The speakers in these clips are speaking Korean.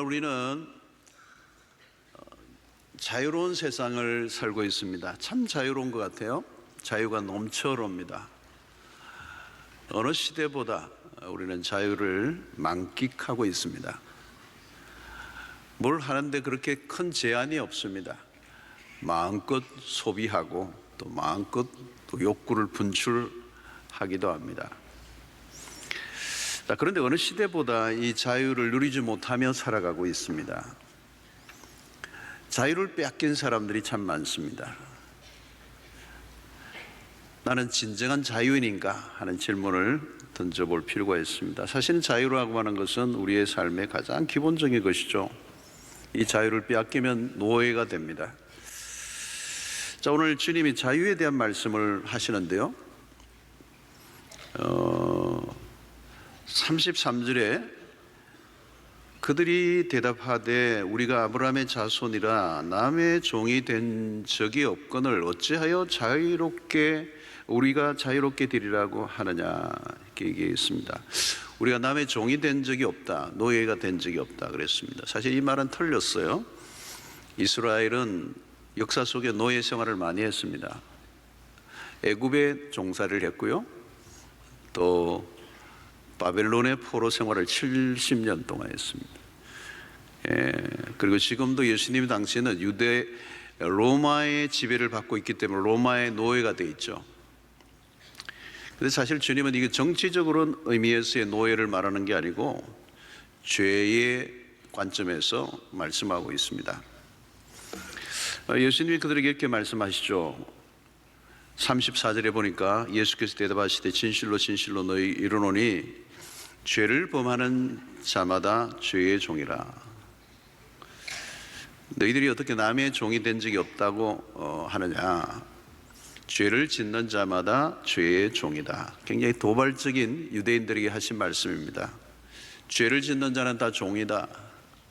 오늘날 우리는 자유로운 세상을 살고 있습니다. 참 자유로운 것 같아요. 자유가 넘쳐옵니다. 어느 시대보다 우리는 자유를 만끽하고 있습니다. 뭘 하는데 그렇게 큰 제한이 없습니다. 마음껏 소비하고 또 마음껏 또 욕구를 분출하기도 합니다. 그런데 어느 시대보다 이 자유를 누리지 못하며 살아가고 있습니다. 자유를 빼앗긴 사람들이 참 많습니다. 나는 진정한 자유인인가 하는 질문을 던져볼 필요가 있습니다. 사실은 자유라고 하는 것은 우리의 삶의 가장 기본적인 것이죠. 이 자유를 빼앗기면 노예가 됩니다. 자, 오늘 주님이 자유에 대한 말씀을 하시는데요. 33절에 그들이 대답하되 우리가 아브라함의 자손이라 남의 종이 된 적이 없거늘 어찌하여 우리가 자유롭게 되리라고 하느냐 이렇게 얘기했습니다. 우리가 남의 종이 된 적이 없다, 노예가 된 적이 없다 그랬습니다. 사실 이 말은 틀렸어요. 이스라엘은 역사 속에 노예 생활을 많이 했습니다. 애굽에 종살이를 했고요, 또 바벨론의 포로 생활을 70년 동안 했습니다. 그리고 지금도 예수님 당시에는 로마의 지배를 받고 있기 때문에 로마의 노예가 되어 있죠. 그런데 사실 주님은 이게 정치적으로 의미에서의 노예를 말하는 게 아니고 죄의 관점에서 말씀하고 있습니다. 예수님이 그들에게 이렇게 말씀하시죠. 34절에 보니까 예수께서 대답하시되 진실로 진실로 너희 이르노니 죄를 범하는 자마다 죄의 종이라. 너희들이 어떻게 남의 종이 된 적이 없다고 하느냐. 죄를 짓는 자마다 죄의 종이다. 굉장히 도발적인 유대인들에게 하신 말씀입니다. 죄를 짓는 자는 다 종이다,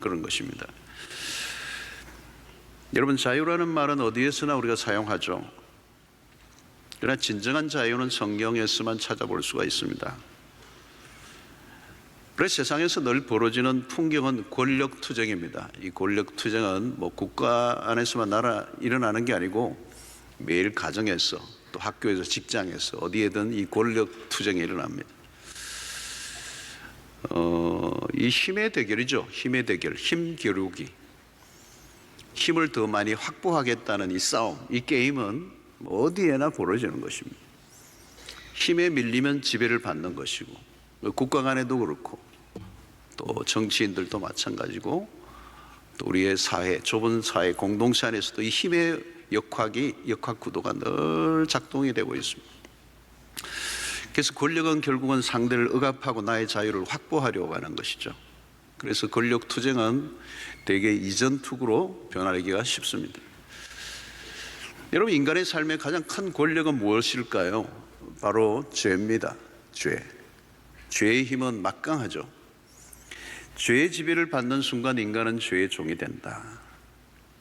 그런 것입니다. 여러분, 자유라는 말은 어디에서나 우리가 사용하죠. 그러나 진정한 자유는 성경에서만 찾아볼 수가 있습니다. 그래서 세상에서 늘 벌어지는 풍경은 권력투쟁입니다. 이 권력투쟁은 국가 안에서만 일어나는 게 아니고 매일 가정에서 또 학교에서 직장에서 어디에든 이 권력투쟁이 일어납니다. 이 힘의 대결이죠. 힘의 대결, 힘 겨루기. 힘을 더 많이 확보하겠다는 이 싸움, 이 게임은 어디에나 벌어지는 것입니다. 힘에 밀리면 지배를 받는 것이고, 국가 간에도 그렇고 또 정치인들도 마찬가지고 또 우리의 사회, 좁은 사회 공동체 안에서도 이 힘의 역학 구도가 늘 작동이 되고 있습니다. 그래서 권력은 결국은 상대를 억압하고 나의 자유를 확보하려고 하는 것이죠. 그래서 권력 투쟁은 대개 이전투구로 변하기가 쉽습니다. 여러분, 인간의 삶의 가장 큰 권력은 무엇일까요? 바로 죄입니다. 죄의 힘은 막강하죠. 죄의 지배를 받는 순간 인간은 죄의 종이 된다.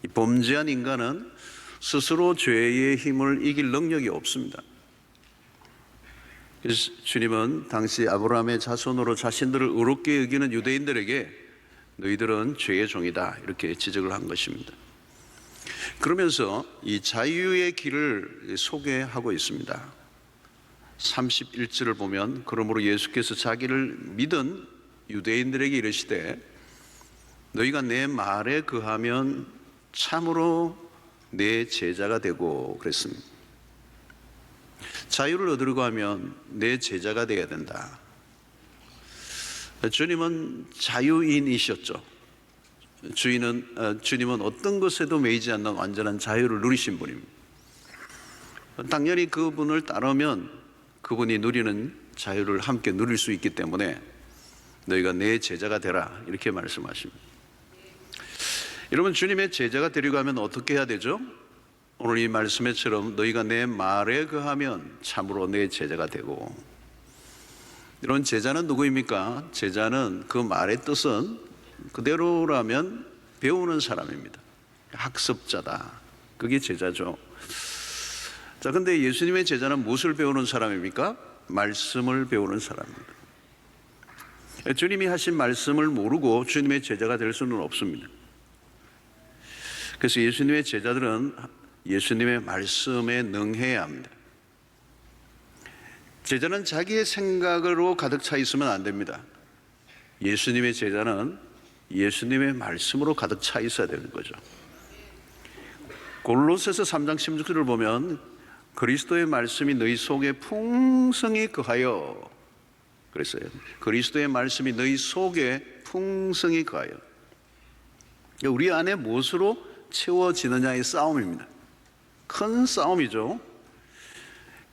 이 범죄한 인간은 스스로 죄의 힘을 이길 능력이 없습니다. 그래서 주님은 당시 아브라함의 자손으로 자신들을 의롭게 여기는 유대인들에게 너희들은 죄의 종이다 이렇게 지적을 한 것입니다. 그러면서 이 자유의 길을 소개하고 있습니다. 31절을 보면 그러므로 예수께서 자기를 믿은 유대인들에게 이르시되 너희가 내 말에 거하면 참으로 내 제자가 되고 그랬습니다. 자유를 얻으려고 하면 내 제자가 되어야 된다. 주님은 자유인이셨죠. 주님은 어떤 것에도 매이지 않는 완전한 자유를 누리신 분입니다. 당연히 그분을 따르면 그분이 누리는 자유를 함께 누릴 수 있기 때문에 너희가 내 제자가 되라 이렇게 말씀하십니다. 여러분, 주님의 제자가 되려고 하면 어떻게 해야 되죠? 오늘 이 말씀에처럼 너희가 내 말에 거하면 참으로 내 제자가 되고. 이런 제자는 누구입니까? 제자는 그 말의 뜻은 그대로라면 배우는 사람입니다. 학습자다. 그게 제자죠. 자, 근데 예수님의 제자는 무엇을 배우는 사람입니까? 말씀을 배우는 사람입니다. 주님이 하신 말씀을 모르고 주님의 제자가 될 수는 없습니다. 그래서 예수님의 제자들은 예수님의 말씀에 능해야 합니다. 제자는 자기의 생각으로 가득 차 있으면 안 됩니다. 예수님의 제자는 예수님의 말씀으로 가득 차 있어야 되는 거죠. 골로새서 3장 16절을 보면 그리스도의 말씀이 너희 속에 풍성히 거하여, 그랬어요. 그리스도의 말씀이 너희 속에 풍성히 거하여. 우리 안에 무엇으로 채워지느냐의 싸움입니다. 큰 싸움이죠.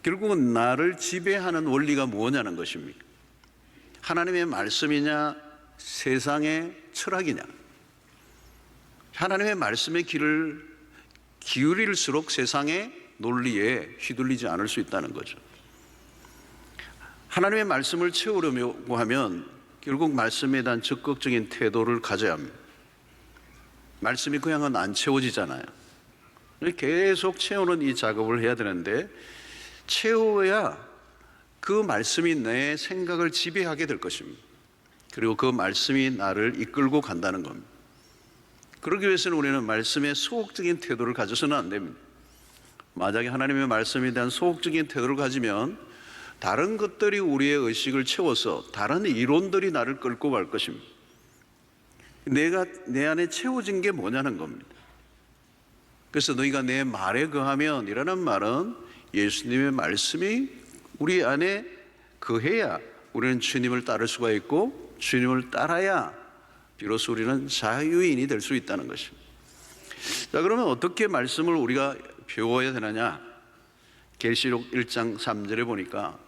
결국은 나를 지배하는 원리가 뭐냐는 것입니다. 하나님의 말씀이냐 세상의 철학이냐. 하나님의 말씀의 길을 기울일수록 세상의 논리에 휘둘리지 않을 수 있다는 거죠. 하나님의 말씀을 채우려고 하면 결국 말씀에 대한 적극적인 태도를 가져야 합니다. 말씀이 그냥은 안 채워지잖아요. 계속 채우는 이 작업을 해야 되는데, 채워야 그 말씀이 내 생각을 지배하게 될 것입니다. 그리고 그 말씀이 나를 이끌고 간다는 겁니다. 그러기 위해서는 우리는 말씀에 소극적인 태도를 가져서는 안 됩니다. 만약에 하나님의 말씀에 대한 소극적인 태도를 가지면 다른 것들이 우리의 의식을 채워서 다른 이론들이 나를 끌고 갈 것입니다. 내가 내 안에 채워진 게 뭐냐는 겁니다. 그래서 너희가 내 말에 거하면 이라는 말은 예수님의 말씀이 우리 안에 거해야 우리는 주님을 따를 수가 있고, 주님을 따라야 비로소 우리는 자유인이 될 수 있다는 것입니다. 자, 그러면 어떻게 말씀을 우리가 배워야 되느냐? 계시록 1장 3절에 보니까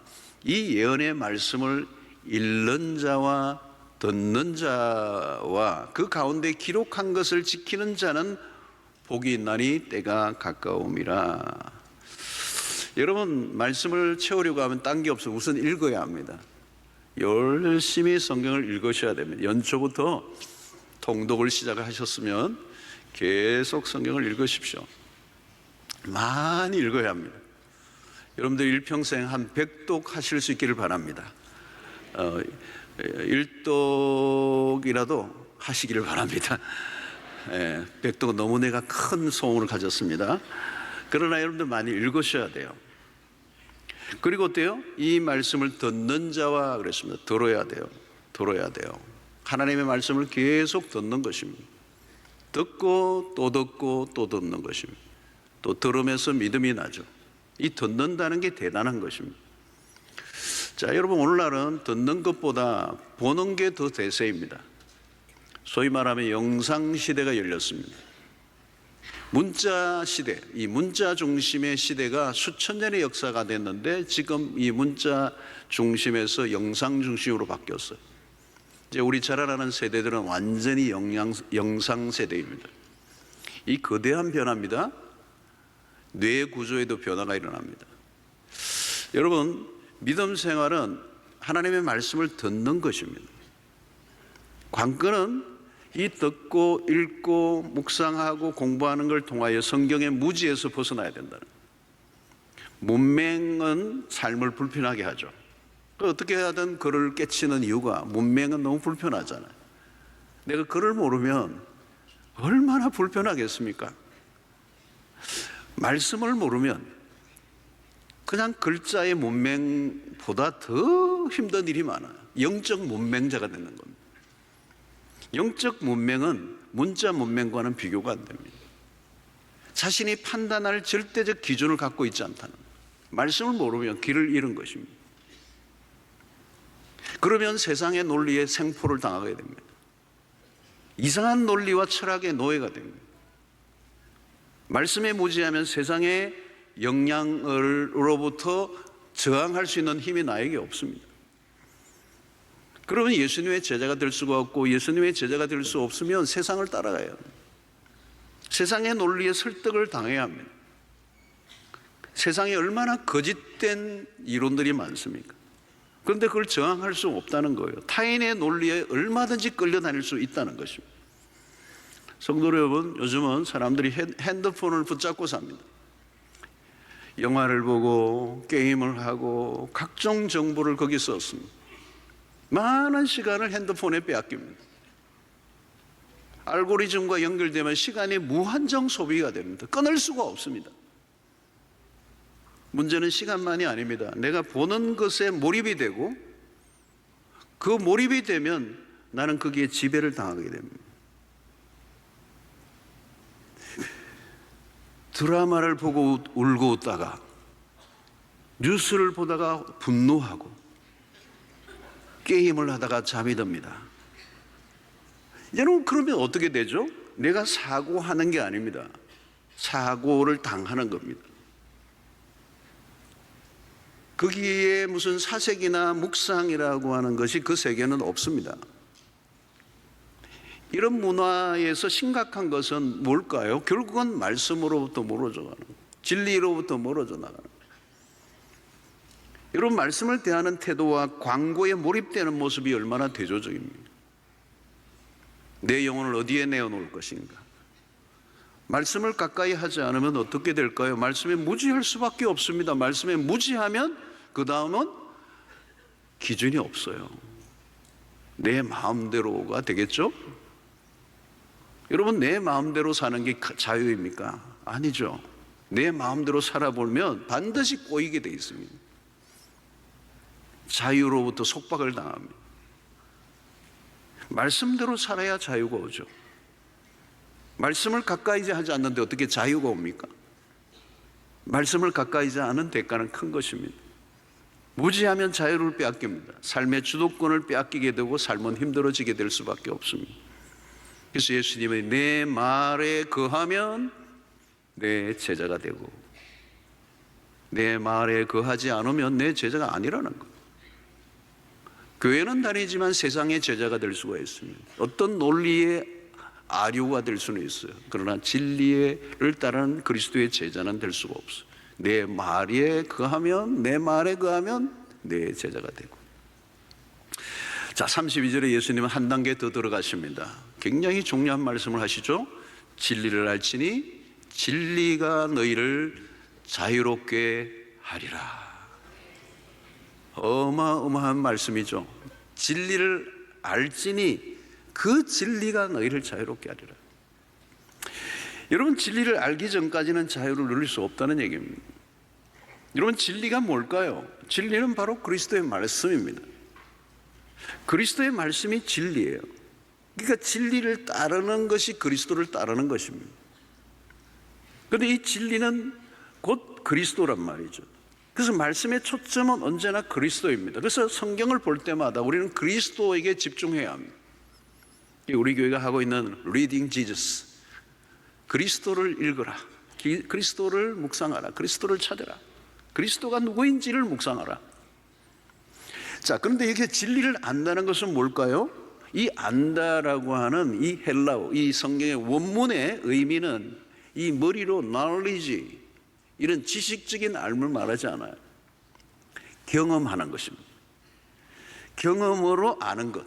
이 예언의 말씀을 읽는 자와 듣는 자와 그 가운데 기록한 것을 지키는 자는 복이 있나니 때가 가까움이라. 여러분, 말씀을 채우려고 하면 딴 게 없어. 우선 읽어야 합니다. 열심히 성경을 읽으셔야 됩니다. 연초부터 통독을 시작하셨으면 계속 성경을 읽으십시오. 많이 읽어야 합니다. 여러분들 일평생 한 100독 하실 수 있기를 바랍니다. 1독이라도 하시기를 바랍니다. 100독은 너무 내가 큰 소원을 가졌습니다. 그러나 여러분들 많이 읽으셔야 돼요. 그리고 어때요? 이 말씀을 듣는 자와 그랬습니다. 들어야 돼요. 하나님의 말씀을 계속 듣는 것입니다. 듣고 또 듣고 또 듣는 것입니다. 또 들으면서 믿음이 나죠. 이 듣는다는 게 대단한 것입니다. 자, 여러분, 오늘날은 듣는 것보다 보는 게 더 대세입니다. 소위 말하면 영상 시대가 열렸습니다. 문자 시대, 이 문자 중심의 시대가 수천 년의 역사가 됐는데 지금 이 문자 중심에서 영상 중심으로 바뀌었어요. 이제 우리 자라나는 세대들은 완전히 영상 세대입니다. 이 거대한 변화입니다. 뇌 구조에도 변화가 일어납니다. 여러분, 믿음 생활은 하나님의 말씀을 듣는 것입니다. 관건은 이 듣고 읽고 묵상하고 공부하는 걸 통하여 성경의 무지에서 벗어나야 된다는 거예요. 문맹은 삶을 불편하게 하죠. 어떻게 하든 글을 깨치는 이유가 문맹은 너무 불편하잖아요. 내가 글을 모르면 얼마나 불편하겠습니까? 말씀을 모르면 그냥 글자의 문맹보다 더 힘든 일이 많아요. 영적 문맹자가 되는 겁니다. 영적 문맹은 문자 문맹과는 비교가 안 됩니다. 자신이 판단할 절대적 기준을 갖고 있지 않다는 거예요. 말씀을 모르면 길을 잃은 것입니다. 그러면 세상의 논리에 생포를 당하게 됩니다. 이상한 논리와 철학의 노예가 됩니다. 말씀에 무지하면 세상의 영향으로부터 저항할 수 있는 힘이 나에게 없습니다. 그러면 예수님의 제자가 될 수가 없고, 예수님의 제자가 될 수 없으면 세상을 따라가야 합니다. 세상의 논리에 설득을 당해야 합니다. 세상에 얼마나 거짓된 이론들이 많습니까? 그런데 그걸 저항할 수 없다는 거예요. 타인의 논리에 얼마든지 끌려다닐 수 있다는 것입니다. 성도 여러분, 요즘은 사람들이 핸드폰을 붙잡고 삽니다. 영화를 보고 게임을 하고 각종 정보를 거기 썼습니다. 많은 시간을 핸드폰에 빼앗깁니다. 알고리즘과 연결되면 시간이 무한정 소비가 됩니다. 끊을 수가 없습니다. 문제는 시간만이 아닙니다. 내가 보는 것에 몰입이 되고 그 몰입이 되면 나는 거기에 지배를 당하게 됩니다. 드라마를 보고 울고 웃다가 뉴스를 보다가 분노하고 게임을 하다가 잠이 듭니다. 여러분, 그러면 어떻게 되죠? 내가 사고하는 게 아닙니다. 사고를 당하는 겁니다. 거기에 무슨 사색이나 묵상이라고 하는 것이 그 세계는 없습니다. 이런 문화에서 심각한 것은 뭘까요? 결국은 말씀으로부터 멀어져 가는 거예요. 진리로부터 멀어져 나가는 거예요. 여러분, 말씀을 대하는 태도와 광고에 몰입되는 모습이 얼마나 대조적입니까? 내 영혼을 어디에 내어놓을 것인가? 말씀을 가까이 하지 않으면 어떻게 될까요? 말씀에 무지할 수밖에 없습니다. 말씀에 무지하면 그 다음은 기준이 없어요. 내 마음대로가 되겠죠? 여러분, 내 마음대로 사는 게 자유입니까? 아니죠. 내 마음대로 살아보면 반드시 꼬이게 돼 있습니다. 자유로부터 속박을 당합니다. 말씀대로 살아야 자유가 오죠. 말씀을 가까이 하지 않는데 어떻게 자유가 옵니까? 말씀을 가까이 하지 않은 대가는 큰 것입니다. 무지하면 자유를 빼앗깁니다. 삶의 주도권을 빼앗기게 되고 삶은 힘들어지게 될 수밖에 없습니다. 그래서 예수님이 내 말에 거하면 내 제자가 되고 내 말에 거하지 않으면 내 제자가 아니라는 것. 교회는 다니지만 세상의 제자가 될 수가 있습니다. 어떤 논리의 아류가 될 수는 있어요. 그러나 진리를 따르는 그리스도의 제자는 될 수가 없어요. 내 말에 거하면 내 제자가 되고. 자, 32절에 예수님은 한 단계 더 들어가십니다. 굉장히 중요한 말씀을 하시죠. 진리를 알지니 진리가 너희를 자유롭게 하리라. 어마어마한 말씀이죠. 진리를 알지니 그 진리가 너희를 자유롭게 하리라. 여러분, 진리를 알기 전까지는 자유를 누릴 수 없다는 얘기입니다. 여러분, 진리가 뭘까요? 진리는 바로 그리스도의 말씀입니다. 그리스도의 말씀이 진리예요. 그러니까 진리를 따르는 것이 그리스도를 따르는 것입니다. 그런데 이 진리는 곧 그리스도란 말이죠. 그래서 말씀의 초점은 언제나 그리스도입니다. 그래서 성경을 볼 때마다 우리는 그리스도에게 집중해야 합니다. 우리 교회가 하고 있는 Reading Jesus, 그리스도를 읽어라, 그리스도를 묵상하라, 그리스도를 찾아라, 그리스도가 누구인지를 묵상하라. 자, 그런데 이게 진리를 안다는 것은 뭘까요? 이 안다라고 하는 이 헬라어, 이 성경의 원문의 의미는 이 머리로 knowledge, 이런 지식적인 알을 말하지 않아요. 경험하는 것입니다. 경험으로 아는 것.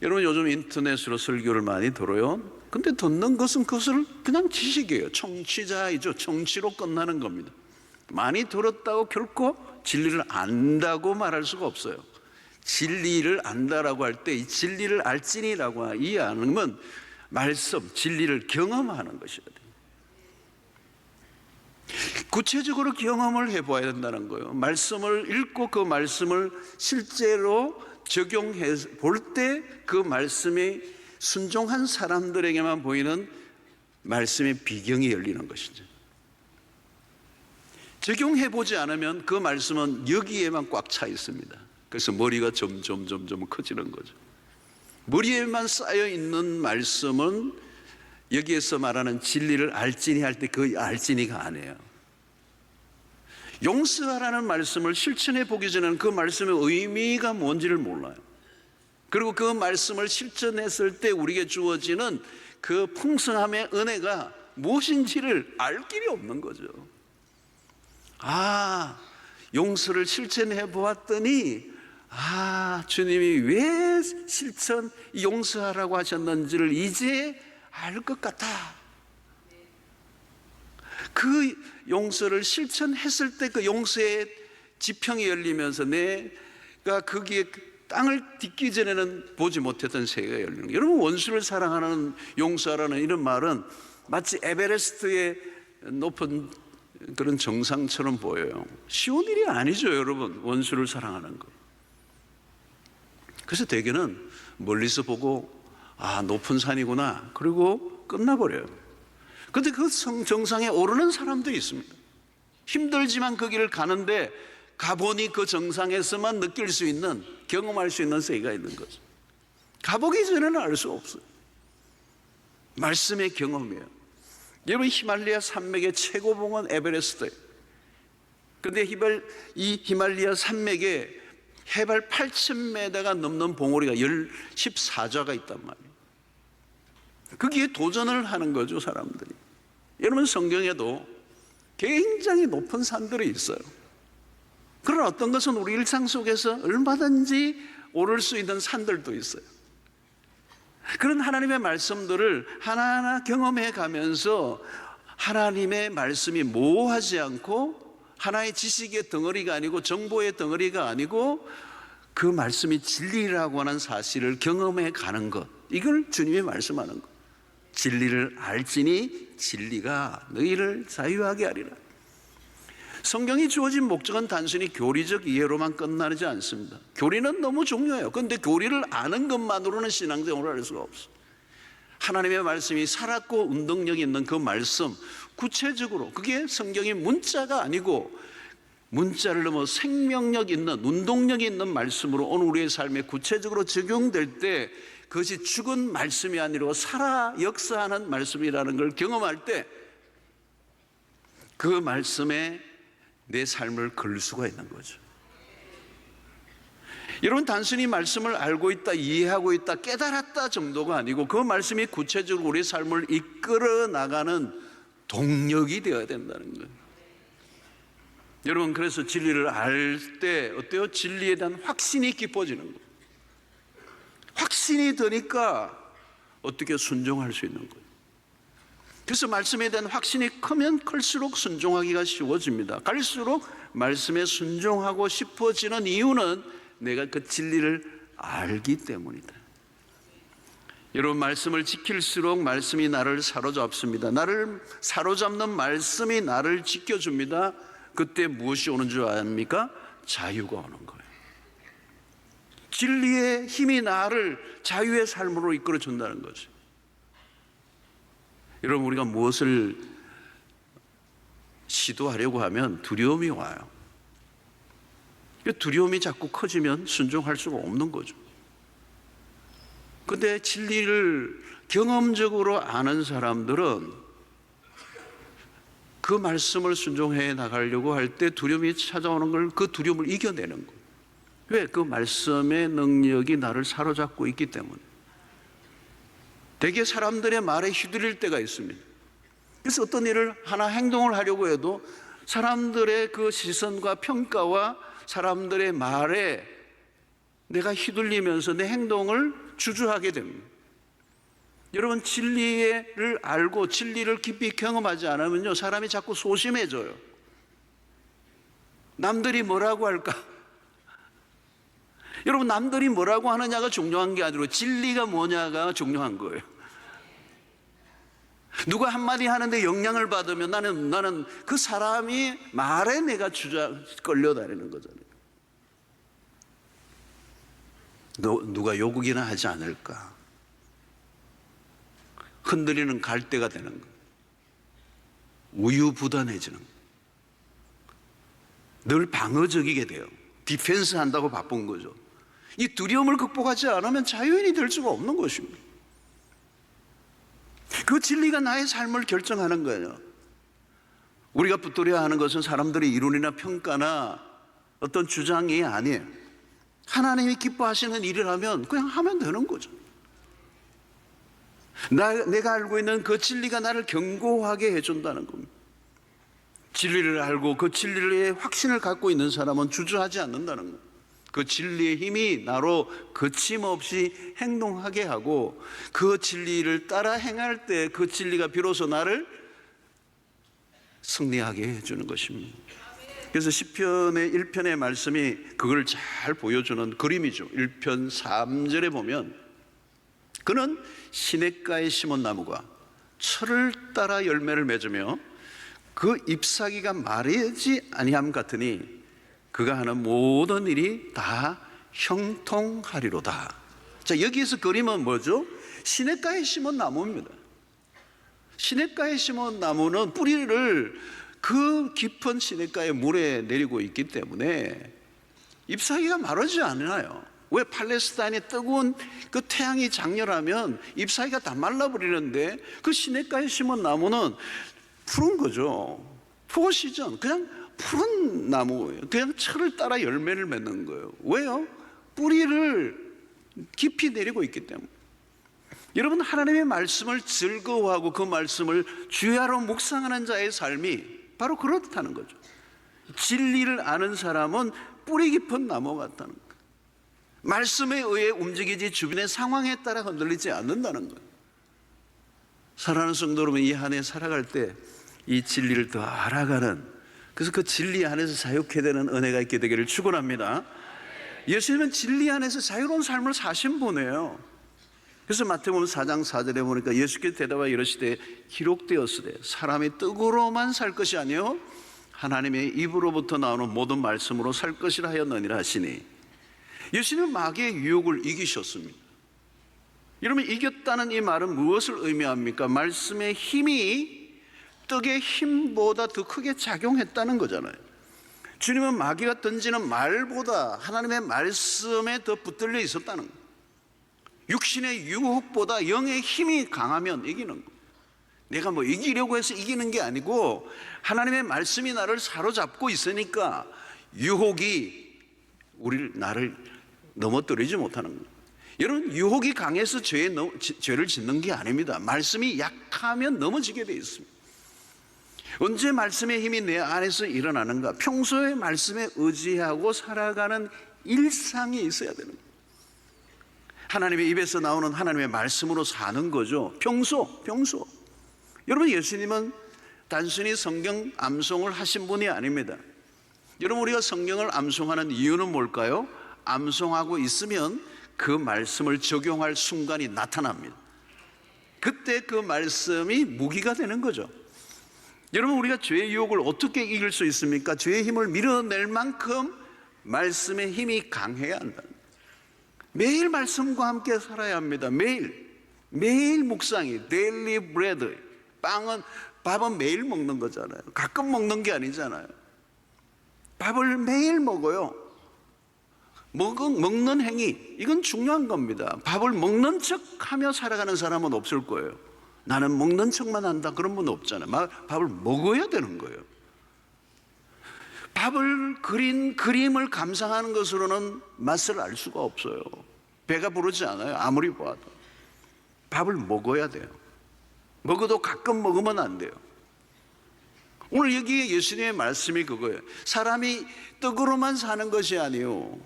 여러분, 요즘 인터넷으로 설교를 많이 들어요. 근데 듣는 것은 그것을 그냥 지식이에요. 청취자이죠. 청취로 끝나는 겁니다. 많이 들었다고 결코 진리를 안다고 말할 수가 없어요. 진리를 안다라고 할 때 이 진리를 알지니라고 이 아는 말씀, 진리를 경험하는 것이거든요. 구체적으로 경험을 해봐야 된다는 거예요. 말씀을 읽고 그 말씀을 실제로 적용해 볼 때 그 말씀에 순종한 사람들에게만 보이는 말씀의 비경이 열리는 것이죠. 적용해 보지 않으면 그 말씀은 여기에만 꽉 차 있습니다. 그래서 머리가 점점 커지는 거죠. 머리에만 쌓여 있는 말씀은 여기에서 말하는 진리를 알지니 할 때 그 알지니가 아니에요. 용서하라는 말씀을 실천해 보기 전에는 그 말씀의 의미가 뭔지를 몰라요. 그리고 그 말씀을 실천했을 때 우리에게 주어지는 그 풍성함의 은혜가 무엇인지를 알 길이 없는 거죠. 용서를 실천해 보았더니 주님이 왜 용서하라고 하셨는지를 이제 알 것 같아. 그 용서를 실천했을 때 그 용서의 지평이 열리면서 내 거기에 땅을 딛기 전에는 보지 못했던 세계가 열리는 거예요. 여러분, 원수를 사랑하는 용서하라는 이런 말은 마치 에베레스트의 높은 그런 정상처럼 보여요. 쉬운 일이 아니죠, 여러분. 원수를 사랑하는 거. 그래서 대개는 멀리서 보고 높은 산이구나, 그리고 끝나버려요. 그런데 그 정상에 오르는 사람도 있습니다. 힘들지만 그 길을 가는데 가보니 그 정상에서만 느낄 수 있는, 경험할 수 있는 세계가 있는 거죠. 가보기 전에는 알 수 없어요. 말씀의 경험이에요. 여러분, 히말라야 산맥의 최고봉은 에베레스트예요. 그런데 이 히말라야 산맥에 해발 8,000m가 넘는 봉우리가 14좌가 있단 말이에요. 거기에 도전을 하는 거죠, 사람들이. 여러분, 성경에도 굉장히 높은 산들이 있어요. 그러나 어떤 것은 우리 일상 속에서 얼마든지 오를 수 있는 산들도 있어요. 그런 하나님의 말씀들을 하나하나 경험해 가면서 하나님의 말씀이 모호하지 않고 하나의 지식의 덩어리가 아니고 정보의 덩어리가 아니고 그 말씀이 진리라고 하는 사실을 경험해 가는 것, 이걸 주님이 말씀하는 것. 진리를 알지니 진리가 너희를 자유하게 하리라. 성경이 주어진 목적은 단순히 교리적 이해로만 끝나지 않습니다. 교리는 너무 중요해요. 그런데 교리를 아는 것만으로는 신앙생활을 할 수가 없어요. 하나님의 말씀이 살았고 운동력 있는 그 말씀, 구체적으로 그게 성경이 문자가 아니고 문자를 넘어 생명력 있는, 운동력 있는 말씀으로 오늘 우리의 삶에 구체적으로 적용될 때 그것이 죽은 말씀이 아니라 살아 역사하는 말씀이라는 걸 경험할 때 그 말씀에 내 삶을 걸 수가 있는 거죠. 여러분, 단순히 말씀을 알고 있다, 이해하고 있다, 깨달았다 정도가 아니고 그 말씀이 구체적으로 우리의 삶을 이끌어 나가는 동력이 되어야 된다는 거예요. 여러분, 그래서 진리를 알 때 어때요? 진리에 대한 확신이 깊어지는 거예요. 확신이 드니까 어떻게 순종할 수 있는 거예요. 그래서 말씀에 대한 확신이 크면 클수록 순종하기가 쉬워집니다. 갈수록 말씀에 순종하고 싶어지는 이유는 내가 그 진리를 알기 때문이다. 여러분, 말씀을 지킬수록 말씀이 나를 사로잡습니다. 나를 사로잡는 말씀이 나를 지켜줍니다. 그때 무엇이 오는 줄 아십니까? 자유가 오는 거예요. 진리의 힘이 나를 자유의 삶으로 이끌어 준다는 거죠. 여러분, 우리가 무엇을 시도하려고 하면 두려움이 와요. 두려움이 자꾸 커지면 순종할 수가 없는 거죠. 그런데 진리를 경험적으로 아는 사람들은 그 말씀을 순종해 나가려고 할 때 두려움이 찾아오는 걸, 그 두려움을 이겨내는 거예요. 왜? 그 말씀의 능력이 나를 사로잡고 있기 때문에. 대개 사람들의 말에 휘둘릴 때가 있습니다. 그래서 어떤 일을 하나 행동을 하려고 해도 사람들의 그 시선과 평가와 사람들의 말에 내가 휘둘리면서 내 행동을 주저하게 됩니다. 여러분, 진리를 알고 진리를 깊이 경험하지 않으면요, 사람이 자꾸 소심해져요. 남들이 뭐라고 할까? 여러분, 남들이 뭐라고 하느냐가 중요한 게 아니라 진리가 뭐냐가 중요한 거예요. 누가 한마디 하는데 영향을 받으면 나는 그 사람이 말에 내가 끌려다니는 거잖아요. 누가 요구기나 하지 않을까? 흔들리는 갈대가 되는 거예요. 우유부단해지는 거예요. 늘 방어적이게 돼요. 디펜스 한다고 바쁜 거죠. 이 두려움을 극복하지 않으면 자유인이 될 수가 없는 것입니다. 그 진리가 나의 삶을 결정하는 거예요. 우리가 붙들어야 하는 것은 사람들의 이론이나 평가나 어떤 주장이 아니에요. 하나님이 기뻐하시는 일이라면 그냥 하면 되는 거죠. 내가 알고 있는 그 진리가 나를 견고하게 해준다는 겁니다. 진리를 알고 그 진리의 확신을 갖고 있는 사람은 주저하지 않는다는 겁니다. 그 진리의 힘이 나로 거침없이 행동하게 하고 그 진리를 따라 행할 때 그 진리가 비로소 나를 승리하게 해주는 것입니다. 그래서 시편의 1편의 말씀이 그걸 잘 보여주는 그림이죠. 1편 3절에 보면 그는 시냇가에 심은 나무가 철을 따라 열매를 맺으며 그 잎사귀가 마르지 아니함 같으니 그가 하는 모든 일이 다 형통하리로다. 자, 여기에서 그림은 뭐죠? 시냇가에 심은 나무입니다. 시냇가에 심은 나무는 뿌리를 그 깊은 시냇가의 물에 내리고 있기 때문에 잎사귀가 마르지 않아요. 왜? 팔레스타인의 뜨거운 그 태양이 장렬하면 잎사귀가 다 말라버리는데 그 시냇가에 심은 나무는 푸른 거죠. 포시전, 그냥 푸른 나무예요. 그냥 철을 따라 열매를 맺는 거예요. 왜요? 뿌리를 깊이 내리고 있기 때문에. 여러분, 하나님의 말씀을 즐거워하고 그 말씀을 주야로 묵상하는 자의 삶이 바로 그렇다는 거죠. 진리를 아는 사람은 뿌리 깊은 나무 같다는 거예요. 말씀에 의해 움직이지 주변의 상황에 따라 흔들리지 않는다는 거예요. 사랑하는 성도 여러분, 이 한 해 살아갈 때 이 진리를 더 알아가는, 그래서 그 진리 안에서 자유케 되는 은혜가 있게 되기를 축원합니다. 예수님은 진리 안에서 자유로운 삶을 사신 분이에요. 그래서 마태복음 4장 4절에 보니까 예수께서 대답하여 이르시되 기록되었으되 사람이 떡으로만 살 것이 아니요 하나님의 입으로부터 나오는 모든 말씀으로 살 것이라 하였느니라 하시니, 예수님은 마귀의 유혹을 이기셨습니다. 여러분, 이겼다는 이 말은 무엇을 의미합니까? 말씀의 힘이 떡의 힘보다 더 크게 작용했다는 거잖아요. 주님은 마귀가 던지는 말보다 하나님의 말씀에 더 붙들려 있었다는 거예요. 육신의 유혹보다 영의 힘이 강하면 이기는 거예요. 내가 뭐 이기려고 해서 이기는 게 아니고 하나님의 말씀이 나를 사로잡고 있으니까 유혹이 나를 넘어뜨리지 못하는 거예요. 여러분, 유혹이 강해서 죄를 짓는 게 아닙니다. 말씀이 약하면 넘어지게 되어 있습니다. 언제 말씀의 힘이 내 안에서 일어나는가? 평소에 말씀에 의지하고 살아가는 일상이 있어야 되는 거예요. 하나님의 입에서 나오는 하나님의 말씀으로 사는 거죠. 평소. 여러분, 예수님은 단순히 성경 암송을 하신 분이 아닙니다. 여러분, 우리가 성경을 암송하는 이유는 뭘까요? 암송하고 있으면 그 말씀을 적용할 순간이 나타납니다. 그때 그 말씀이 무기가 되는 거죠. 여러분, 우리가 죄의 유혹을 어떻게 이길 수 있습니까? 죄의 힘을 밀어낼 만큼 말씀의 힘이 강해야 한다. 매일 말씀과 함께 살아야 합니다. 매일 묵상이, 데일리 브레드. 밥은 매일 먹는 거잖아요. 가끔 먹는 게 아니잖아요. 밥을 매일 먹어요. 먹는 행위, 이건 중요한 겁니다. 밥을 먹는 척 하며 살아가는 사람은 없을 거예요. 나는 먹는 척만 한다, 그런 분 없잖아요. 밥을 먹어야 되는 거예요. 밥을 그린 그림을 감상하는 것으로는 맛을 알 수가 없어요. 배가 부르지 않아요. 아무리 보아도. 밥을 먹어야 돼요. 먹어도 가끔 먹으면 안 돼요. 오늘 여기에 예수님의 말씀이 그거예요. 사람이 떡으로만 사는 것이 아니요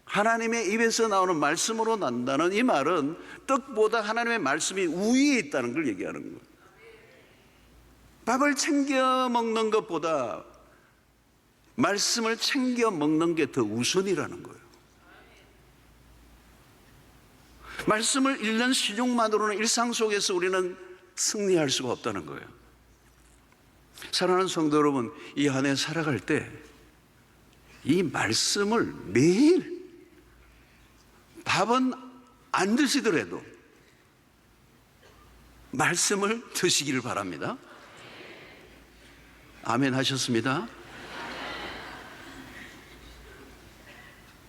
하나님의 입에서 나오는 말씀으로 난다는 이 말은 떡보다 하나님의 말씀이 우위에 있다는 걸 얘기하는 거예요. 밥을 챙겨 먹는 것보다 말씀을 챙겨 먹는 게 더 우선이라는 거예요. 말씀을 읽는 실력만으로는 일상 속에서 우리는 승리할 수가 없다는 거예요. 사랑하는 성도 여러분, 이 한 해 살아갈 때 이 말씀을 매일, 밥은 안 드시더라도 말씀을 드시기를 바랍니다. 아멘 하셨습니다.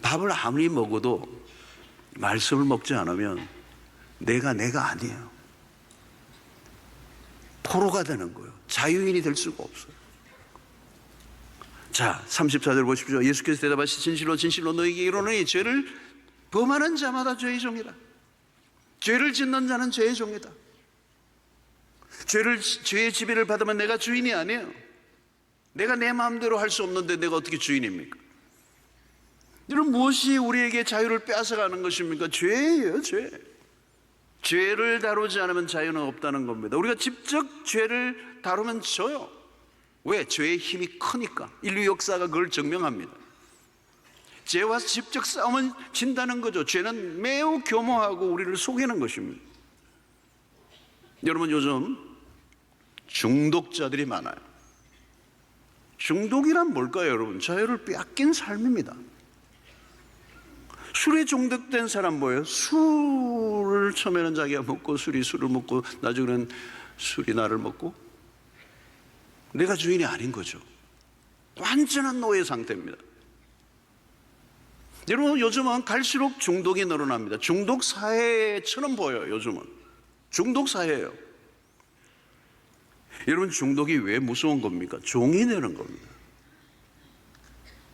밥을 아무리 먹어도 말씀을 먹지 않으면 내가 아니에요. 포로가 되는 거예요. 자유인이 될 수가 없어요. 자, 34절 보십시오. 예수께서 대답하시 진실로 너희에게 이르노니 죄를 범하는 자마다 죄의 종이라. 죄를 짓는 자는 죄의 종이다. 죄의 지배를 받으면 내가 주인이 아니에요. 내가 내 마음대로 할 수 없는데 내가 어떻게 주인입니까? 여러분, 무엇이 우리에게 자유를 빼앗아가는 것입니까? 죄예요, 죄. 죄를 다루지 않으면 자유는 없다는 겁니다. 우리가 직접 죄를 다루면 져요. 왜? 죄의 힘이 크니까. 인류 역사가 그걸 증명합니다. 죄와 직접 싸우면 진다는 거죠. 죄는 매우 교모하고 우리를 속이는 것입니다. 여러분, 요즘 중독자들이 많아요. 중독이란 뭘까요, 여러분? 자유를 빼앗긴 삶입니다. 술에 중독된 사람 뭐예요? 술을 처음에는 자기가 먹고, 술이 술을 먹고, 나중에는 술이 나를 먹고, 내가 주인이 아닌 거죠. 완전한 노예 상태입니다. 여러분, 요즘은 갈수록 중독이 늘어납니다. 중독 사회처럼 보여요. 요즘은 중독 사회예요. 여러분, 중독이 왜 무서운 겁니까? 종이 되는 겁니다.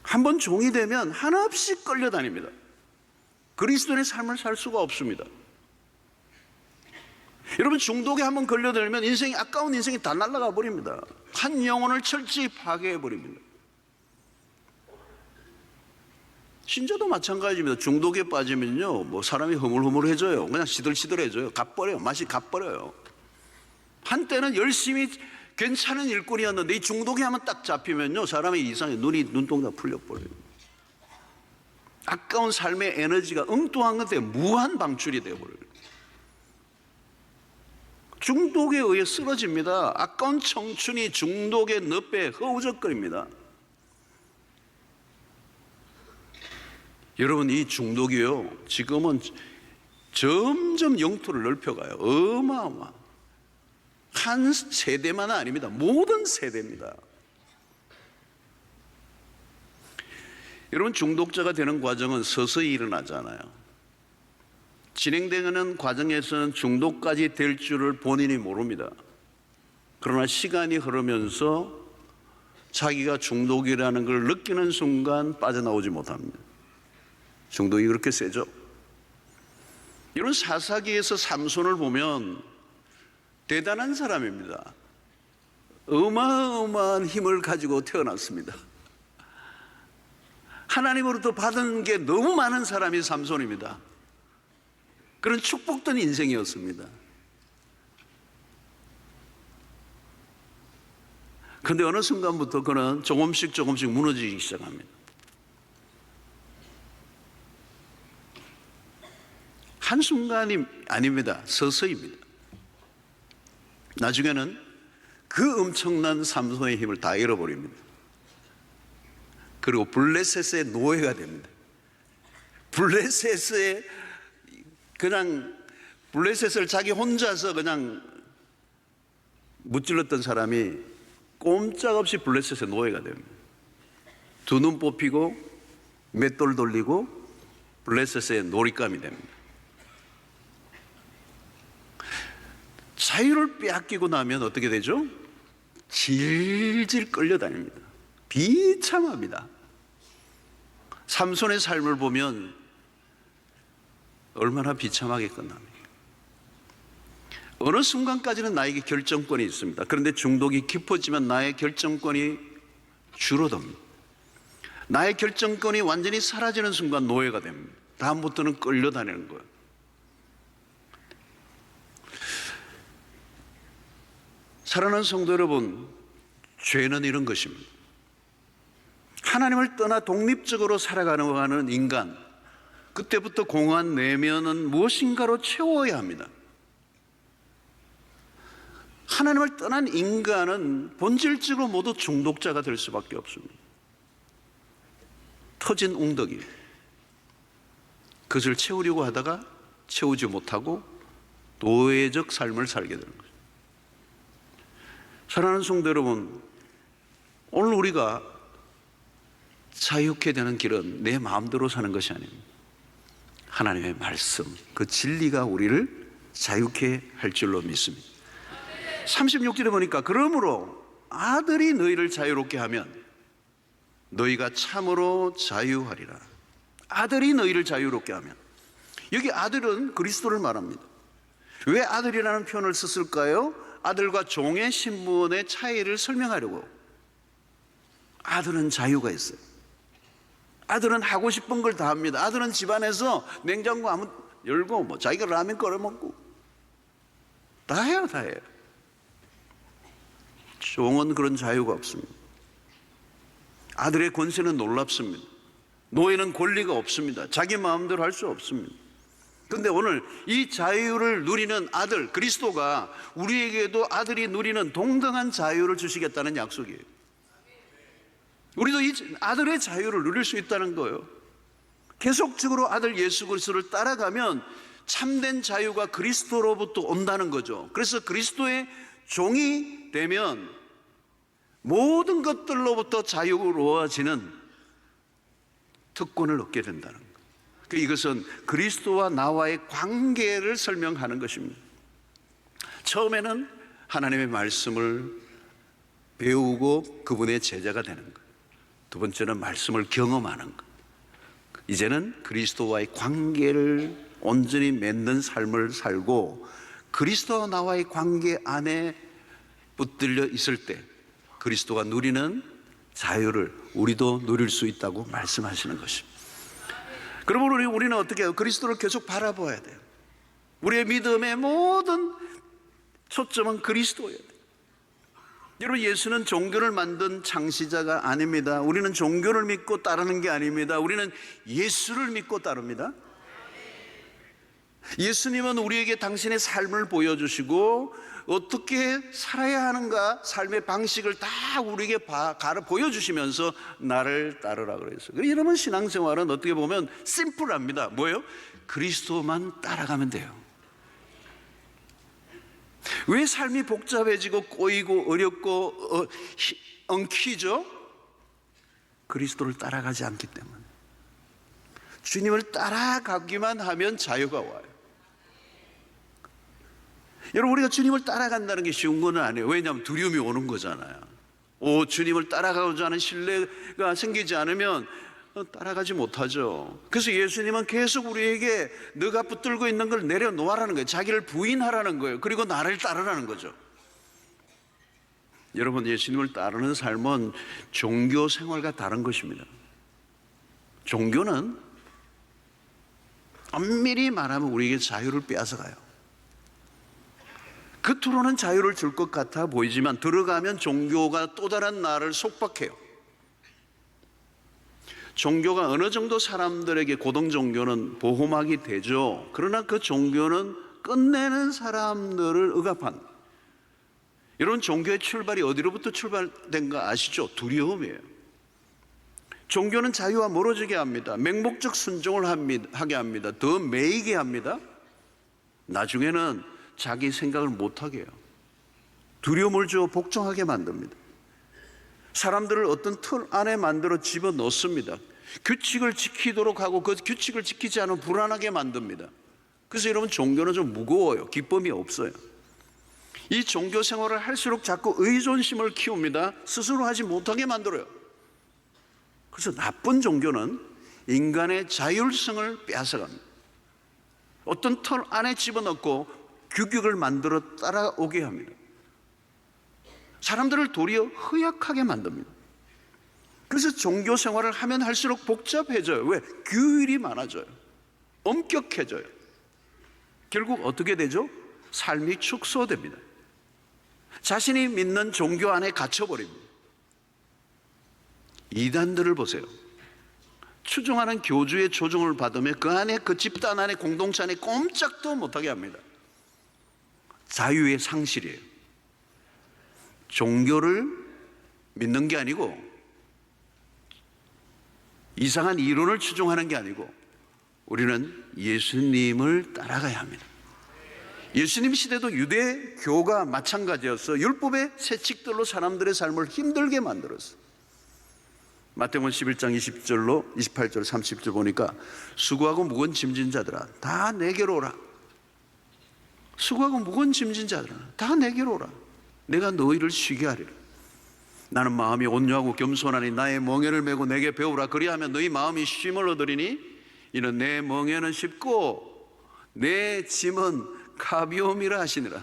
한번 종이 되면 한없이 끌려다닙니다. 그리스도인의 삶을 살 수가 없습니다. 여러분, 중독에 한번 걸려들면 인생이, 아까운 인생이 다 날아가 버립니다. 한 영혼을 철저히 파괴해 버립니다. 신자도 마찬가지입니다. 중독에 빠지면요, 뭐 사람이 흐물흐물해져요. 그냥 시들시들해져요. 갓버려요. 맛이 갓버려요. 한때는 열심히 괜찮은 일꾼이었는데 이 중독에 한번 딱 잡히면요, 사람이 이상해. 눈동자 풀려버려요. 아까운 삶의 에너지가 엉뚱한 것에 무한 방출이 되어버려요. 중독에 의해 쓰러집니다. 아까운 청춘이 중독의 늪에 허우적거립니다. 여러분, 이 중독이요, 지금은 점점 영토를 넓혀가요. 어마어마. 한 세대만 아닙니다. 모든 세대입니다. 여러분, 중독자가 되는 과정은 서서히 일어나잖아요. 진행되는 과정에서는 중독까지 될 줄을 본인이 모릅니다. 그러나 시간이 흐르면서 자기가 중독이라는 걸 느끼는 순간 빠져나오지 못합니다. 중독이 그렇게 세죠. 이런 사사기에서 삼손을 보면 대단한 사람입니다. 어마어마한 힘을 가지고 태어났습니다. 하나님으로부터 받은 게 너무 많은 사람이 삼손입니다. 그런 축복된 인생이었습니다. 그런데 어느 순간부터 그는 조금씩 무너지기 시작합니다. 한순간이 아닙니다. 서서히입니다. 나중에는 그 엄청난 삼손의 힘을 다 잃어버립니다. 그리고 블레셋의 노예가 됩니다. 블레셋을 자기 혼자서 그냥 무찔렀던 사람이 꼼짝없이 블레셋의 노예가 됩니다. 두 눈 뽑히고 맷돌 돌리고 블레셋의 놀잇감이 됩니다. 자유를 빼앗기고 나면 어떻게 되죠? 질질 끌려다닙니다. 비참합니다. 삼손의 삶을 보면 얼마나 비참하게 끝납니까? 어느 순간까지는 나에게 결정권이 있습니다. 그런데 중독이 깊어지면 나의 결정권이 줄어듭니다. 나의 결정권이 완전히 사라지는 순간 노예가 됩니다. 다음부터는 끌려다니는 거예요. 사랑하는 성도 여러분, 죄는 이런 것입니다. 하나님을 떠나 독립적으로 살아가는 인간, 그때부터 공허한 내면은 무엇인가로 채워야 합니다. 하나님을 떠난 인간은 본질적으로 모두 중독자가 될 수밖에 없습니다. 터진 웅덩이, 그것을 채우려고 하다가 채우지 못하고 노예적 삶을 살게 되는 거죠. 사랑하는 성도 여러분, 오늘 우리가 자유케 되는 길은 내 마음대로 사는 것이 아닙니다. 하나님의 말씀, 그 진리가 우리를 자유케 할 줄로 믿습니다. 36절에 보니까 그러므로 아들이 너희를 자유롭게 하면 너희가 참으로 자유하리라. 아들이 너희를 자유롭게 하면, 여기 아들은 그리스도를 말합니다. 왜 아들이라는 표현을 썼을까요? 아들과 종의 신분의 차이를 설명하려고. 아들은 자유가 있어요. 아들은 하고 싶은 걸 다 합니다. 아들은 집안에서 냉장고 아무 열고 뭐 자기가 라면 끓여 먹고 다 해요, 다 해요. 종은 그런 자유가 없습니다. 아들의 권세는 놀랍습니다. 노예는 권리가 없습니다. 자기 마음대로 할 수 없습니다. 그런데 오늘 이 자유를 누리는 아들 그리스도가 우리에게도 아들이 누리는 동등한 자유를 주시겠다는 약속이에요. 우리도 이 아들의 자유를 누릴 수 있다는 거예요. 계속적으로 아들 예수 그리스도를 따라가면 참된 자유가 그리스도로부터 온다는 거죠. 그래서 그리스도의 종이 되면 모든 것들로부터 자유로워지는 특권을 얻게 된다는 거예요. 이것은 그리스도와 나와의 관계를 설명하는 것입니다. 처음에는 하나님의 말씀을 배우고 그분의 제자가 되는 거예요. 두 번째는 말씀을 경험하는 거예요. 이제는 그리스도와의 관계를 온전히 맺는 삶을 살고 그리스도와 나와의 관계 안에 붙들려 있을 때 그리스도가 누리는 자유를 우리도 누릴 수 있다고 말씀하시는 것입니다. 그러므로 우리는 어떻게 해요? 그리스도를 계속 바라봐야 돼요. 우리의 믿음의 모든 초점은 그리스도예요. 여러분, 예수는 종교를 만든 창시자가 아닙니다. 우리는 종교를 믿고 따르는 게 아닙니다. 우리는 예수를 믿고 따릅니다. 예수님은 우리에게 당신의 삶을 보여주시고 어떻게 살아야 하는가 삶의 방식을 다 우리에게 보여주시면서 나를 따르라 그랬어요. 여러분, 신앙생활은 어떻게 보면 심플합니다. 뭐예요? 그리스도만 따라가면 돼요. 왜 삶이 복잡해지고 꼬이고 어렵고 엉키죠? 그리스도를 따라가지 않기 때문에. 주님을 따라가기만 하면 자유가 와요. 여러분, 우리가 주님을 따라간다는 게 쉬운 건 아니에요. 왜냐하면 두려움이 오는 거잖아요. 주님을 따라가고자 하는 신뢰가 생기지 않으면 따라가지 못하죠. 그래서 예수님은 계속 우리에게 너가 붙들고 있는 걸 내려놓으라는 거예요. 자기를 부인하라는 거예요. 그리고 나를 따르라는 거죠. 여러분, 예수님을 따르는 삶은 종교 생활과 다른 것입니다. 종교는 엄밀히 말하면 우리에게 자유를 빼앗아가요. 겉으로는 자유를 줄 것 같아 보이지만 들어가면 종교가 또 다른 나를 속박해요. 종교가 어느 정도 사람들에게 고등 종교는 보호막이 되죠. 그러나 그 종교는 끝내는 사람들을 억압한. 이런 종교의 출발이 어디로부터 출발된가 아시죠? 두려움이에요. 종교는 자유와 멀어지게 합니다. 맹목적 순종을 하게 합니다. 더 매이게 합니다. 나중에는 자기 생각을 못하게 해요. 두려움을 주어 복종하게 만듭니다. 사람들을 어떤 틀 안에 만들어 집어넣습니다. 규칙을 지키도록 하고 그 규칙을 지키지 않으면 불안하게 만듭니다. 그래서 여러분, 종교는 좀 무거워요. 기쁨이 없어요. 이 종교 생활을 할수록 자꾸 의존심을 키웁니다. 스스로 하지 못하게 만들어요. 그래서 나쁜 종교는 인간의 자율성을 빼앗아갑니다. 어떤 틀 안에 집어넣고 규격을 만들어 따라오게 합니다. 사람들을 도리어 허약하게 만듭니다. 그래서 종교 생활을 하면 할수록 복잡해져요. 왜? 규율이 많아져요. 엄격해져요. 결국 어떻게 되죠? 삶이 축소됩니다. 자신이 믿는 종교 안에 갇혀버립니다. 이단들을 보세요. 추종하는 교주의 조종을 받으면 그 안에, 그 집단 안에, 공동체 안에 꼼짝도 못하게 합니다. 자유의 상실이에요. 종교를 믿는 게 아니고 이상한 이론을 추종하는 게 아니고 우리는 예수님을 따라가야 합니다. 예수님 시대도 유대교가 마찬가지였어. 율법의 세칙들로 사람들의 삶을 힘들게 만들었어. 마태복음 11장 20절로 28절 30절 보니까 수고하고 무거운 짐진 자들아 다 내게로 오라. 수고하고 무거운 짐진 자들아 다 내게로 오라. 내가 너희를 쉬게 하리라. 나는 마음이 온유하고 겸손하니 나의 멍에를 메고 내게 배우라. 그리하면 너희 마음이 쉼을 얻으리니 이는 내 멍에는 쉽고 내 짐은 가벼움이라 하시니라.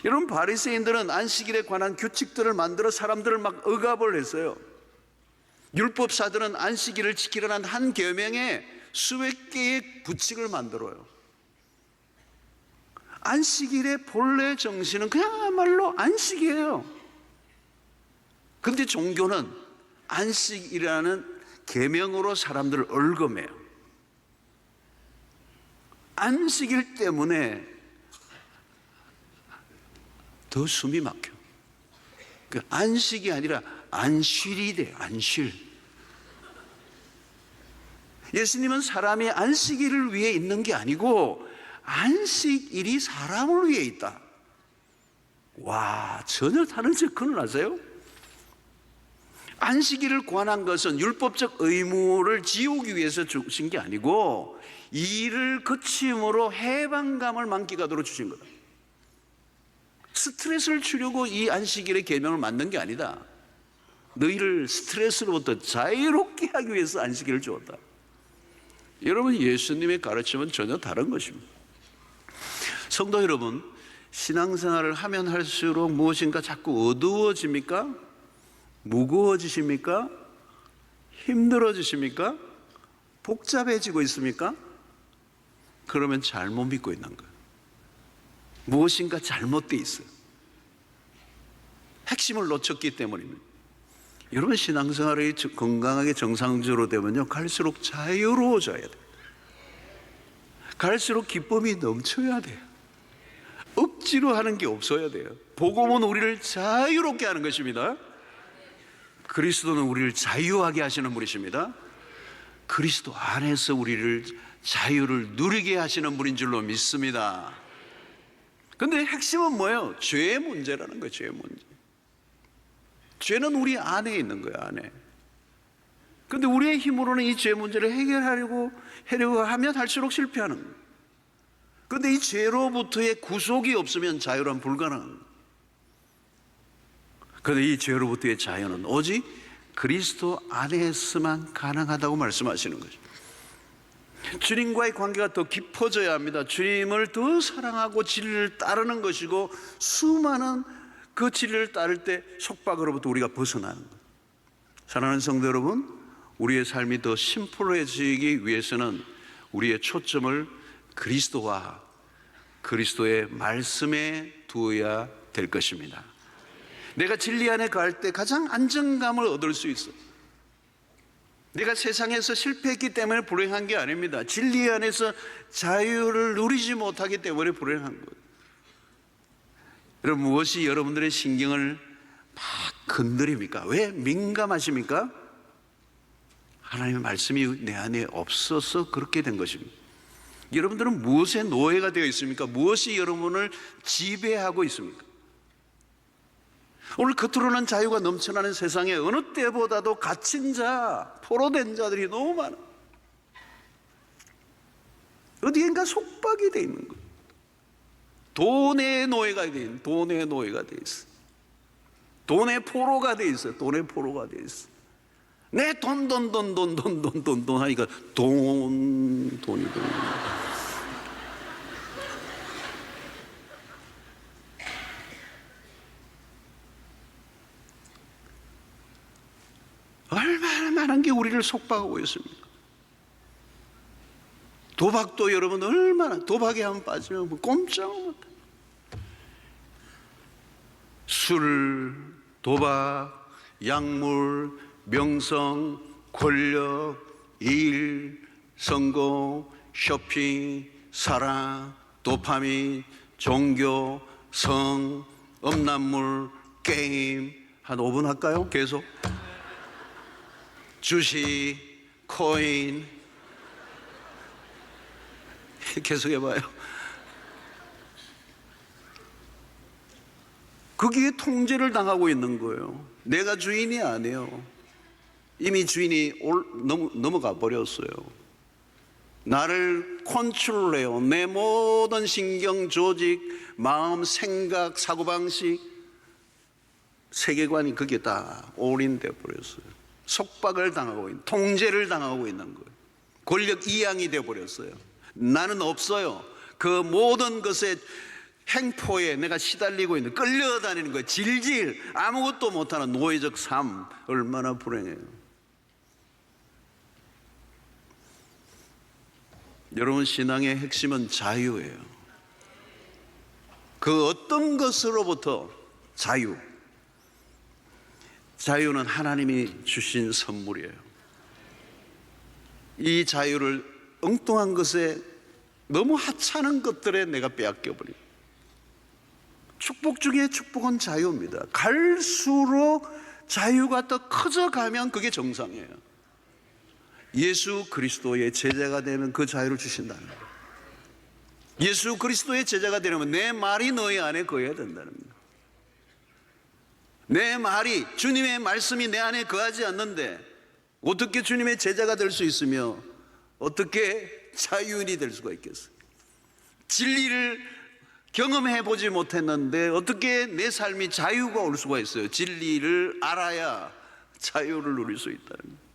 여러분, 바리새인들은 안식일에 관한 규칙들을 만들어 사람들을 막 억압을 했어요. 율법사들은 안식일을 지키라는 한 계명에 수백 개의 규칙을 만들어요. 안식일의 본래 정신은 그야말로 안식이에요. 근데 종교는 안식이라는 계명으로 사람들을 얽어매요. 안식일 때문에 더 숨이 막혀. 그 안식이 아니라 안쉴이 돼. 안쉴. 예수님은 사람이 안식일을 위해 있는 게 아니고 안식일이 사람을 위해 있다. 와, 전혀 다른 접근을 하세요? 안식일을 권한 것은 율법적 의무를 지우기 위해서 주신 게 아니고 일을 그침으로 해방감을 만끽하도록 주신 거다. 스트레스를 주려고 이 안식일의 계명을 만든 게 아니다. 너희를 스트레스로부터 자유롭게 하기 위해서 안식일을 주었다. 여러분, 예수님의 가르침은 전혀 다른 것입니다. 성도 여러분, 신앙생활을 하면 할수록 무엇인가 자꾸 어두워집니까? 무거워지십니까? 힘들어지십니까? 복잡해지고 있습니까? 그러면 잘못 믿고 있는 거예요. 무엇인가 잘못되어 있어요. 핵심을 놓쳤기 때문입니다. 여러분, 신앙생활이 건강하게 정상적으로 되면요, 갈수록 자유로워져야 돼요. 갈수록 기쁨이 넘쳐야 돼요. 억지로 하는 게 없어야 돼요. 복음은 우리를 자유롭게 하는 것입니다. 그리스도는 우리를 자유하게 하시는 분이십니다. 그리스도 안에서 우리를 자유를 누리게 하시는 분인 줄로 믿습니다. 그런데 핵심은 뭐예요? 죄의 문제라는 거예요. 죄의 문제. 죄는 우리 안에 있는 거예요. 안에. 그런데 우리의 힘으로는 이 죄 문제를 해결하려고 하면 할수록 실패하는 거예요. 그런데 이 죄로부터의 구속이 없으면 자유란 불가능한 거예요. 그런데 이 죄로부터의 자유는 오직 그리스도 안에서만 가능하다고 말씀하시는 거죠. 주님과의 관계가 더 깊어져야 합니다. 주님을 더 사랑하고 진리를 따르는 것이고, 수많은 그 진리를 따를 때 속박으로부터 우리가 벗어나는 것. 사랑하는 성도 여러분, 우리의 삶이 더 심플해지기 위해서는 우리의 초점을 그리스도와 그리스도의 말씀에 두어야 될 것입니다. 내가 진리 안에 갈 때 가장 안정감을 얻을 수 있어요. 내가 세상에서 실패했기 때문에 불행한 게 아닙니다. 진리 안에서 자유를 누리지 못하기 때문에 불행한 거예요. 여러분, 무엇이 여러분들의 신경을 막 건드립니까? 왜 민감하십니까? 하나님의 말씀이 내 안에 없어서 그렇게 된 것입니다. 여러분들은 무엇의 노예가 되어 있습니까? 무엇이 여러분을 지배하고 있습니까? 오늘 겉으로는 자유가 넘쳐나는 세상에 어느 때보다도 갇힌 자, 포로된 자들이 너무 많아. 어디엔가 속박이 되어 있는 거예요. 돈의 노예가 되어 있는, 돈의 노예가 되어 있어. 돈의 포로가 되어 있어요. 돈의 포로가 되어 있어. 내 돈 하니까 돈이 되는 거예요. 얼마나 많은 게 우리를 속박하고 있습니까? 도박도 여러분 얼마나, 도박에 한번 빠지면 꼼짝 못해. 술, 도박, 약물, 명성, 권력, 일, 성공, 쇼핑, 사랑, 도파민, 종교, 성, 음란물, 게임. 한 5분 할까요? 계속. 주식, 코인, 계속 해봐요. 거기에 통제를 당하고 있는 거예요. 내가 주인이 아니에요. 이미 주인이 넘어가 버렸어요. 나를 컨트롤해요. 내 모든 신경, 조직, 마음, 생각, 사고방식, 세계관이 거기에 다 올인돼 버렸어요. 속박을 당하고 있는, 통제를 당하고 있는 거예요. 권력 이양이 되어 버렸어요. 나는 없어요. 그 모든 것에 행포에 내가 시달리고 있는, 끌려다니는 거예요. 질질 아무것도 못하는 노예적 삶, 얼마나 불행해요. 여러분, 신앙의 핵심은 자유예요. 그 어떤 것으로부터 자유. 자유는 하나님이 주신 선물이에요. 이 자유를 엉뚱한 것에, 너무 하찮은 것들에 내가 빼앗겨버립니다. 축복 중에 축복은 자유입니다. 갈수록 자유가 더 커져가면 그게 정상이에요. 예수 그리스도의 제자가 되면 그 자유를 주신다는 거예요. 예수 그리스도의 제자가 되려면 내 말이 너희 안에 거해야 된다는 거예요. 내 말이, 주님의 말씀이 내 안에 거하지 않는데 어떻게 주님의 제자가 될 수 있으며 어떻게 자유인이 될 수가 있겠어요? 진리를 경험해 보지 못했는데 어떻게 내 삶이 자유가 올 수가 있어요? 진리를 알아야 자유를 누릴 수 있다는 거예요.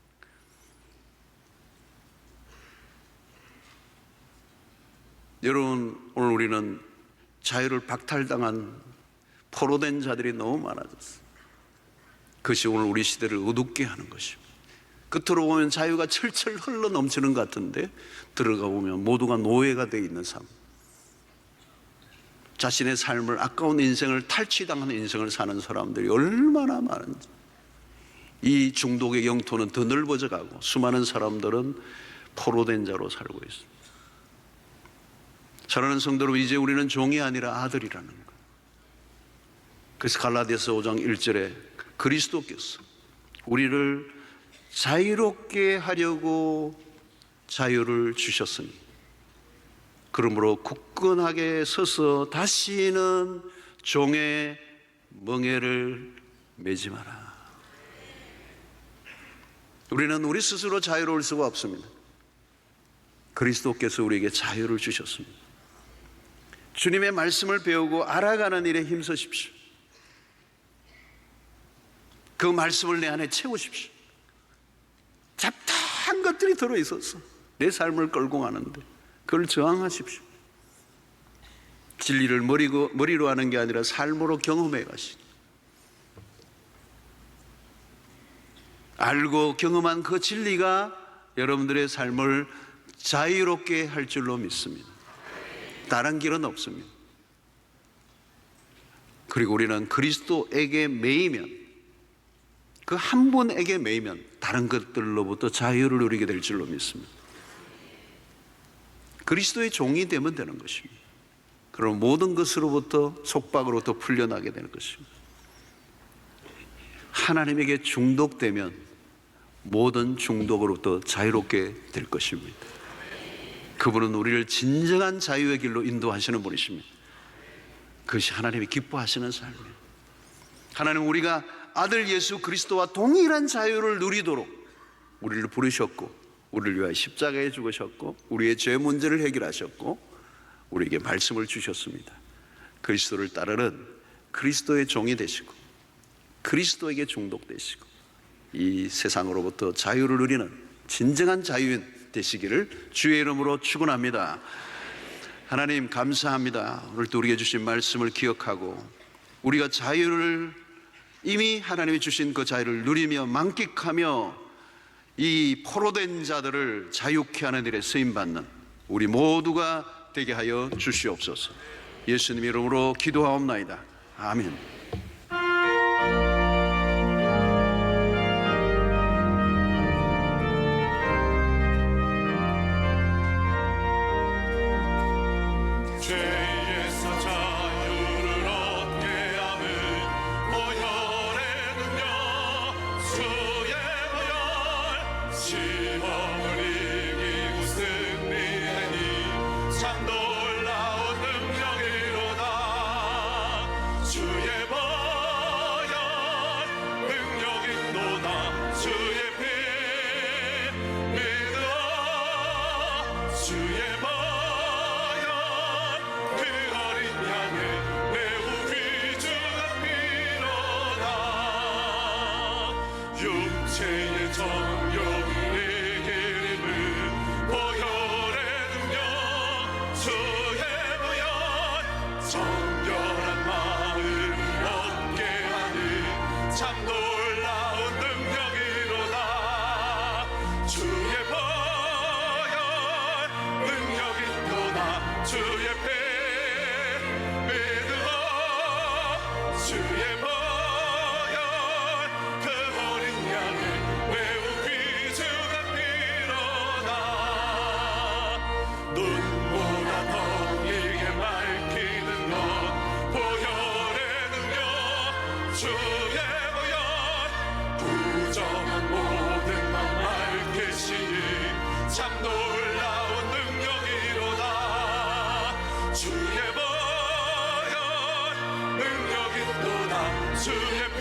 여러분, 오늘 우리는 자유를 박탈당한 포로된 자들이 너무 많아졌어요. 그것이 오늘 우리 시대를 어둡게 하는 것입니다. 겉으로 보면 자유가 철철 흘러 넘치는 것 같은데 들어가 보면 모두가 노예가 되어 있는 삶, 자신의 삶을, 아까운 인생을, 탈취당하는 인생을 사는 사람들이 얼마나 많은지. 이 중독의 영토는 더 넓어져 가고 수많은 사람들은 포로된 자로 살고 있습니다. 사랑하는 성도 여러분, 이제 우리는 종이 아니라 아들이라는 거예요. 그래서 갈라디아서 5장 1절에 그리스도께서 우리를 자유롭게 하려고 자유를 주셨으니 그러므로 굳건하게 서서 다시는 종의 멍에를 매지 마라. 우리는 우리 스스로 자유로울 수가 없습니다. 그리스도께서 우리에게 자유를 주셨습니다. 주님의 말씀을 배우고 알아가는 일에 힘쓰십시오. 그 말씀을 내 안에 채우십시오. 잡다한 것들이 들어있어서 내 삶을 끌고 가는데 그걸 저항하십시오. 진리를 머리로 하는 게 아니라 삶으로 경험해 가시오. 알고 경험한 그 진리가 여러분들의 삶을 자유롭게 할 줄로 믿습니다. 다른 길은 없습니다. 그리고 우리는 그리스도에게 매이면, 그 한 분에게 매이면 다른 것들로부터 자유를 누리게 될 줄로 믿습니다. 그리스도의 종이 되면 되는 것입니다. 그럼 모든 것으로부터, 속박으로부터 풀려나게 되는 것입니다. 하나님에게 중독되면 모든 중독으로부터 자유롭게 될 것입니다. 그분은 우리를 진정한 자유의 길로 인도하시는 분이십니다. 그것이 하나님이 기뻐하시는 삶이에요. 하나님은 우리가 아들 예수 그리스도와 동일한 자유를 누리도록 우리를 부르셨고, 우리를 위하여 십자가에 죽으셨고, 우리의 죄 문제를 해결하셨고, 우리에게 말씀을 주셨습니다. 그리스도를 따르는 그리스도의 종이 되시고 그리스도에게 중독되시고 이 세상으로부터 자유를 누리는 진정한 자유인 되시기를 주의 이름으로 축원합니다. 하나님 감사합니다. 오늘도 우리에게 주신 말씀을 기억하고 우리가 자유를, 이미 하나님이 주신 그 자유를 누리며 만끽하며 이 포로된 자들을 자유케 하는 일에 쓰임받는 우리 모두가 되게 하여 주시옵소서. 예수님 이름으로 기도하옵나이다. 아멘. 주의 보혈 주의 보혈 부정한 모든 맘 알겠으니 참 놀라운 능력이로다. 주의 보혈 능력 있도다. 주의 피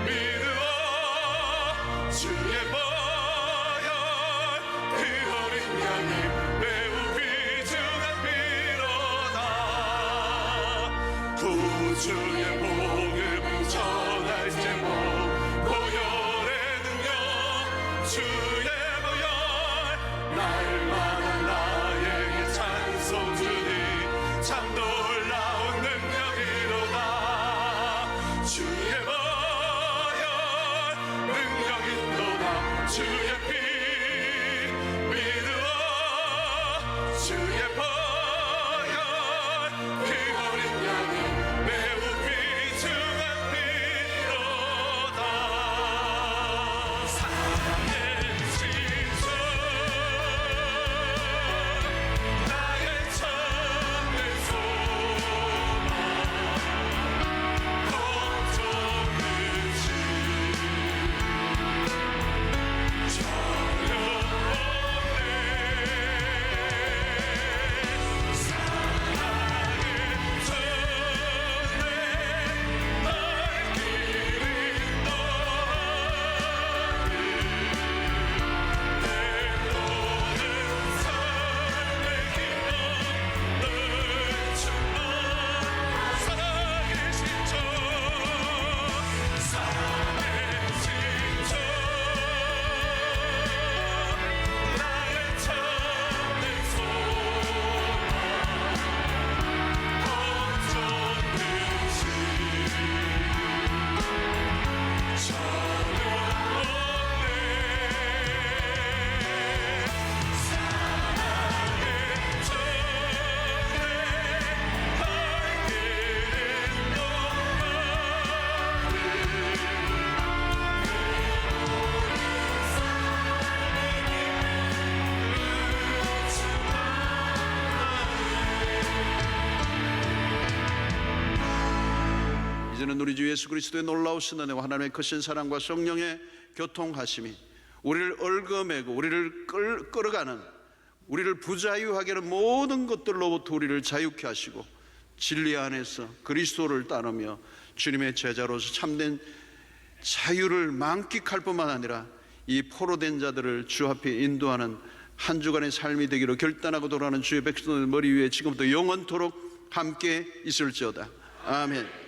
믿으어 주의 보혈 그 어린 양이 매우 귀중한 피로다. 구주의 복음 전할 제목 보혈의 능력 주의 보혈 날마다 나에게 찬송 주니 참 놀라운 능력이로다. 주의 보혈 능력 있도다. 주의 피 믿으어 주의 보혈 그 어린 양이 매우 귀중한 피로다. 사랑의 진주 나의 참된 소망 걱정 끝이 전혀 없네. 사랑의 전에 날 길이 너하니 내 모든 삶의 기쁨 늘 충만 사랑의 신청 사랑의 신청 나의 참된 소망 걱정 끝이 전혀 없네. 사랑의 전에 갈 길은 너만이 이제는 우리 주 예수 그리스도의 놀라우신 은혜와 하나님의 크신 사랑과 성령의 교통하심이 우리를 얽어매고 우리를 끌어가는, 우리를 부자유하게 하는 모든 것들로부터 우리를 자유케 하시고 진리 안에서 그리스도를 따르며 주님의 제자로서 참된 자유를 만끽할 뿐만 아니라 이 포로된 자들을 주 앞에 인도하는 한 주간의 삶이 되기로 결단하고 돌아가는 주의 백성들 머리 위에 지금부터 영원토록 함께 있을지어다. 아멘.